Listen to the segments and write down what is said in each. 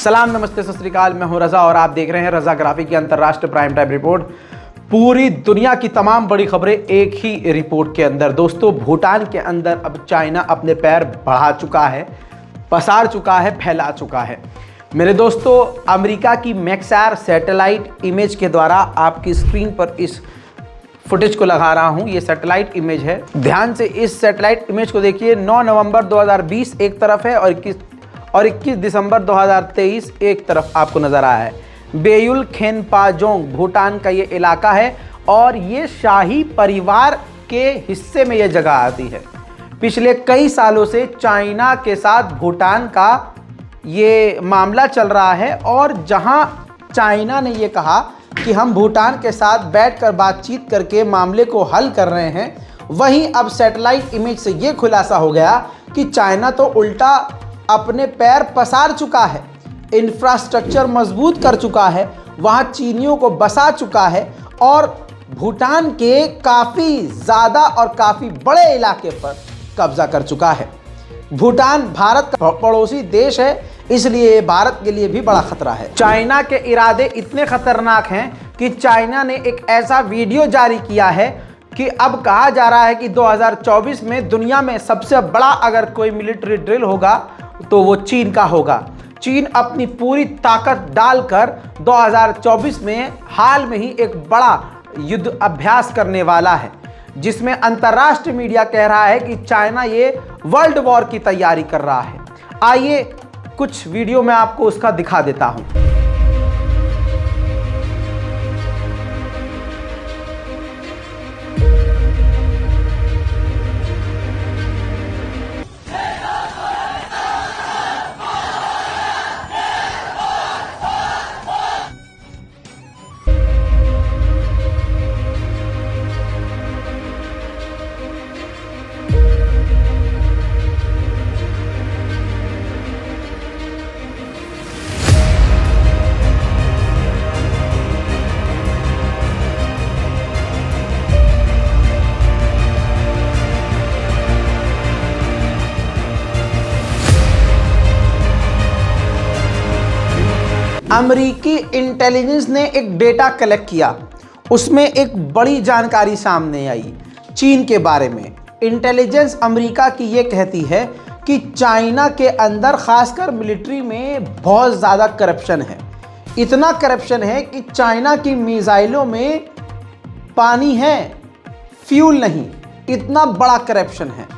सलाम, नमस्ते, सत श्री अकाल। मैं हूं रजा और आप देख रहे हैं रजा ग्राफिक की अंतर्राष्ट्रीय प्राइम टाइम रिपोर्ट। पूरी दुनिया की तमाम बड़ी खबरें एक ही रिपोर्ट के अंदर। दोस्तों, भूटान के अंदर अब चाइना अपने पैर बढ़ा चुका है, पसार चुका है, फैला चुका है। मेरे दोस्तों, अमेरिका की मैक्सर सैटेलाइट इमेज के द्वारा आपकी स्क्रीन पर इस फुटेज को लगा रहा हूं। ये सैटेलाइट इमेज है, ध्यान से इस सैटेलाइट इमेज को देखिए। 9 नवंबर 2020 एक तरफ है और 21 दिसंबर 2023 एक तरफ आपको नजर आया है। बेयुल खेनपाजोंग भूटान का ये इलाका है और ये शाही परिवार के हिस्से में ये जगह आती है। पिछले कई सालों से चाइना के साथ भूटान का ये मामला चल रहा है और जहां चाइना ने ये कहा कि हम भूटान के साथ बैठकर बातचीत करके मामले को हल कर रहे हैं, वहीं अब सैटेलाइट इमेज से ये खुलासा हो गया कि चाइना तो उल्टा अपने पैर पसार चुका है, इंफ्रास्ट्रक्चर मजबूत कर चुका है, वहाँ चीनियों को बसा चुका है और भूटान के काफ़ी ज़्यादा और काफ़ी बड़े इलाके पर कब्जा कर चुका है। भूटान भारत का पड़ोसी देश है, इसलिए भारत के लिए भी बड़ा खतरा है। चाइना के इरादे इतने खतरनाक हैं कि चाइना ने एक ऐसा वीडियो जारी किया है कि अब कहा जा रहा है कि 2024 में दुनिया में सबसे बड़ा अगर कोई मिलिट्री ड्रिल होगा तो वो चीन का होगा। चीन अपनी पूरी ताकत डालकर 2024 में हाल में ही एक बड़ा युद्ध अभ्यास करने वाला है, जिसमें अंतर्राष्ट्रीय मीडिया कह रहा है कि चाइना ये वर्ल्ड वॉर की तैयारी कर रहा है। आइए कुछ वीडियो में आपको उसका दिखा देता हूं। अमेरिकी इंटेलिजेंस ने एक डेटा कलेक्ट किया, उसमें एक बड़ी जानकारी सामने आई चीन के बारे में। इंटेलिजेंस अमेरिका की ये कहती है कि चाइना के अंदर खासकर मिलिट्री में बहुत ज़्यादा करप्शन है। इतना करप्शन है कि चाइना की मिसाइलों में पानी है, फ्यूल नहीं, इतना बड़ा करप्शन है।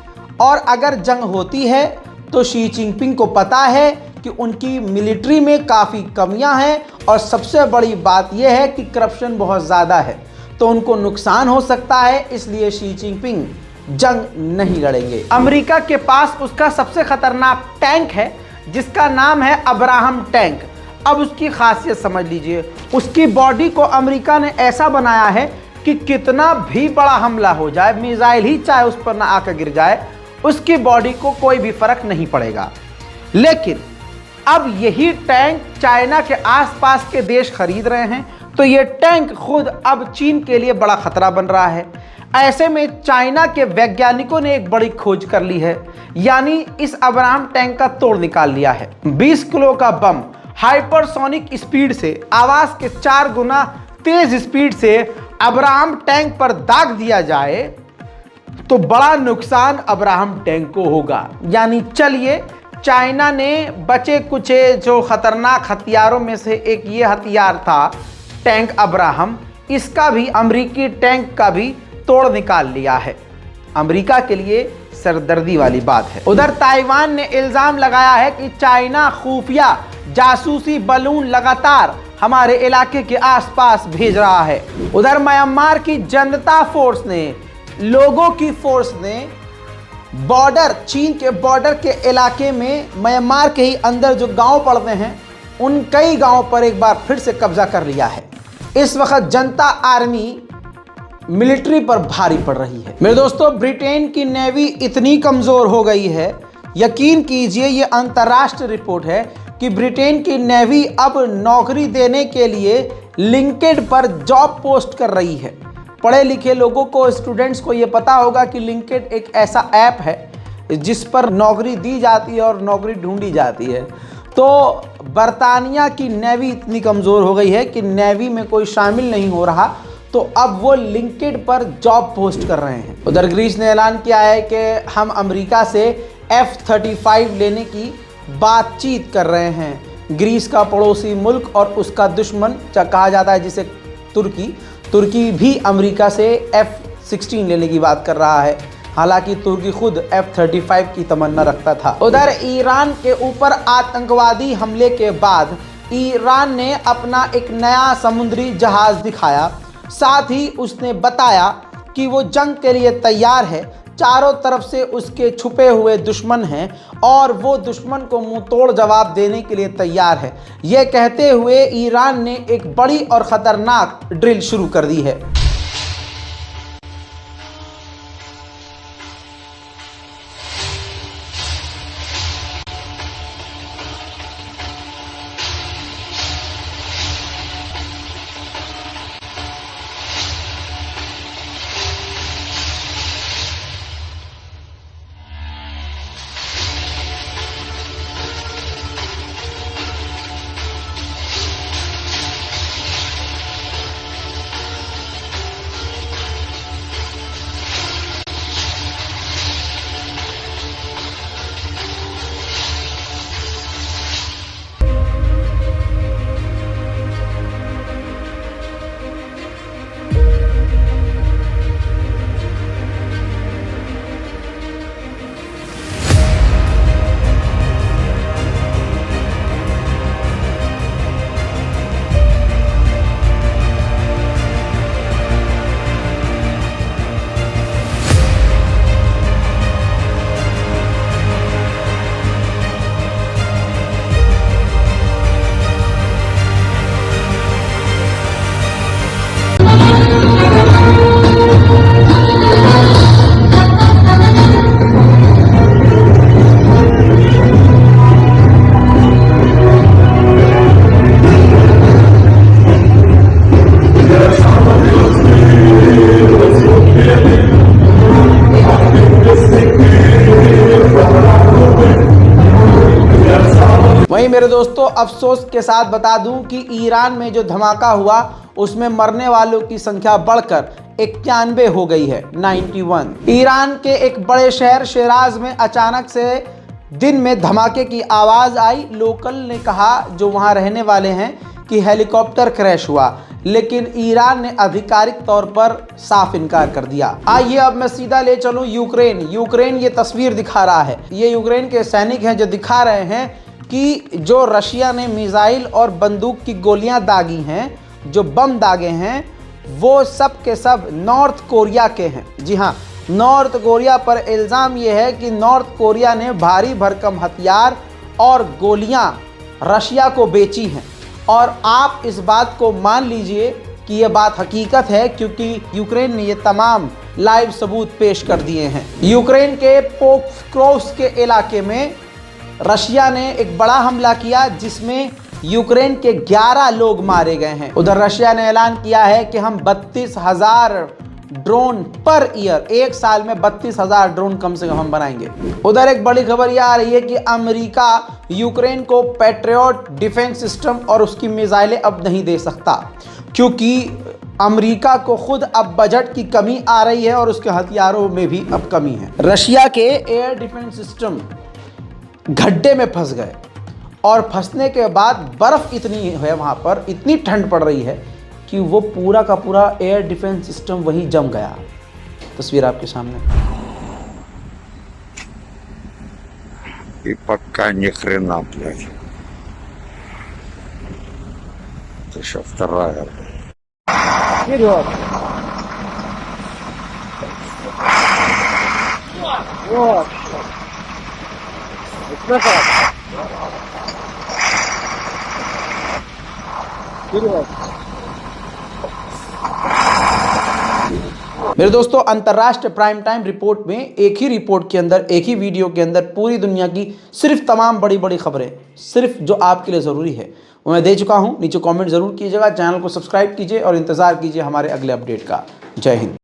और अगर जंग होती है तो शी जिनपिंग को पता है कि उनकी मिलिट्री में काफ़ी कमियां हैं और सबसे बड़ी बात यह है कि करप्शन बहुत ज़्यादा है, तो उनको नुकसान हो सकता है, इसलिए शी जिनपिंग जंग नहीं लड़ेंगे। अमेरिका के पास उसका सबसे खतरनाक टैंक है जिसका नाम है अब्राहम टैंक। अब उसकी खासियत समझ लीजिए। उसकी बॉडी को अमेरिका ने ऐसा बनाया है कि कितना भी बड़ा हमला हो जाए, मिसाइल ही चाहे उस पर ना आकर गिर जाए, उसकी बॉडी को कोई भी फर्क नहीं पड़ेगा। लेकिन अब यही टैंक चाइना के आसपास के देश खरीद रहे हैं, तो ये टैंक खुद अब चीन के लिए बड़ा खतरा बन रहा है। ऐसे में चाइना के वैज्ञानिकों ने एक बड़ी खोज कर ली है, यानी इस अब्राहम टैंक का तोड़ निकाल लिया है। 20 किलो का बम हाइपरसोनिक स्पीड से, आवाज के 4 गुना तेज स्पीड से अब्राहम टैंक पर दाग दिया जाए तो बड़ा नुकसान अब्राहम टैंक को होगा। यानी चलिए, चाइना ने बचे कुचे जो खतरनाक हथियारों में से एक ये हथियार था टैंक अब्राहम, इसका भी अमेरिकी टैंक का भी तोड़ निकाल लिया है। अमेरिका के लिए सरदर्दी वाली बात है। उधर ताइवान ने इल्जाम लगाया है कि चाइना खुफिया जासूसी बलून लगातार हमारे इलाके के आसपास भेज रहा है। उधर म्यांमार की जनता फोर्स ने, लोगों की फोर्स ने बॉर्डर, चीन के बॉर्डर के इलाके में म्यांमार के ही अंदर जो गांव पड़ते हैं उन कई गांवों पर एक बार फिर से कब्जा कर लिया है। इस वक्त जनता आर्मी मिलिट्री पर भारी पड़ रही है। मेरे दोस्तों, ब्रिटेन की नेवी इतनी कमज़ोर हो गई है, यकीन कीजिए ये अंतर्राष्ट्रीय रिपोर्ट है कि ब्रिटेन की नेवी अब नौकरी देने के लिए लिंक्डइन पर जॉब पोस्ट कर रही है। पढ़े लिखे लोगों को, स्टूडेंट्स को ये पता होगा कि लिंक्डइन एक ऐसा ऐप है जिस पर नौकरी दी जाती है और नौकरी ढूंढी जाती है। तो बरतानिया की नेवी इतनी कमज़ोर हो गई है कि नेवी में कोई शामिल नहीं हो रहा, तो अब वो लिंक्डइन पर जॉब पोस्ट कर रहे हैं। उधर ग्रीस ने ऐलान किया है कि हम अमेरिका से F-35 लेने की बातचीत कर रहे हैं। ग्रीस का पड़ोसी मुल्क और उसका दुश्मन कहा जाता है जिसे तुर्की भी अमेरिका से F-16 लेने की बात कर रहा है। हालांकि तुर्की खुद F-35 की तमन्ना रखता था। उधर ईरान के ऊपर आतंकवादी हमले के बाद ईरान ने अपना एक नया समुद्री जहाज दिखाया। साथ ही उसने बताया कि वो जंग के लिए तैयार है। चारों तरफ से उसके छुपे हुए दुश्मन हैं और वो दुश्मन को मुंह तोड़ जवाब देने के लिए तैयार है। ये कहते हुए ईरान ने एक बड़ी और ख़तरनाक ड्रिल शुरू कर दी है। वहीं मेरे दोस्तों अफसोस के साथ बता दूं कि ईरान में जो धमाका हुआ उसमें मरने वालों की संख्या बढ़कर 91 हो गई है, 91। ईरान के एक बड़े शहर शिराज में अचानक से दिन में धमाके की आवाज़ आई। लोकल ने कहा, जो वहां रहने वाले हैं, कि हेलीकॉप्टर क्रैश हुआ, लेकिन ईरान ने आधिकारिक तौर पर साफ इनकार कर दिया। आइए अब मैं सीधा ले चलूं यूक्रेन ये तस्वीर दिखा रहा है। ये यूक्रेन के सैनिक हैं जो दिखा रहे हैं कि जो रशिया ने मिसाइल और बंदूक की गोलियां दागी हैं, जो बम दागे हैं, वो सब के सब नॉर्थ कोरिया के हैं। जी हाँ, नॉर्थ कोरिया पर इल्ज़ाम ये है कि नॉर्थ कोरिया ने भारी भरकम हथियार और गोलियां रशिया को बेची हैं। और आप इस बात को मान लीजिए कि ये बात हकीकत है, क्योंकि यूक्रेन ने ये तमाम लाइव सबूत पेश कर दिए हैं। यूक्रेन के पोक्रोव्स्क के इलाके में रशिया ने एक बड़ा हमला किया जिसमें यूक्रेन के 11 लोग मारे गए हैं। उधर रशिया ने ऐलान किया है कि हम 32,000 ड्रोन पर ईयर, एक साल में 32,000 ड्रोन कम से कम हम बनाएंगे। उधर एक बड़ी खबर यह आ रही है कि अमेरिका यूक्रेन को पैट्रियट डिफेंस सिस्टम और उसकी मिसाइलें अब नहीं दे सकता, क्योंकि अमेरिका को खुद अब बजट की कमी आ रही है और उसके हथियारों में भी अब कमी है। रशिया के एयर डिफेंस सिस्टम गड्ढे में फंस गए और फंसने के बाद बर्फ़ इतनी है वहाँ पर, इतनी ठंड पड़ रही है कि वो पूरा का पूरा एयर डिफेंस सिस्टम वहीं जम गया। तस्वीर आपके सामने। И пока ни хрена, блядь. Это еще вторая. Вперед! Вот! Назад! Вперед! मेरे दोस्तों, अंतर्राष्ट्रीय प्राइम टाइम रिपोर्ट में एक ही रिपोर्ट के अंदर, एक ही वीडियो के अंदर पूरी दुनिया की सिर्फ तमाम बड़ी बड़ी खबरें, सिर्फ जो आपके लिए ज़रूरी है वो मैं दे चुका हूं। नीचे कमेंट ज़रूर कीजिएगा, चैनल को सब्सक्राइब कीजिए और इंतज़ार कीजिए हमारे अगले अपडेट का। जय हिंद।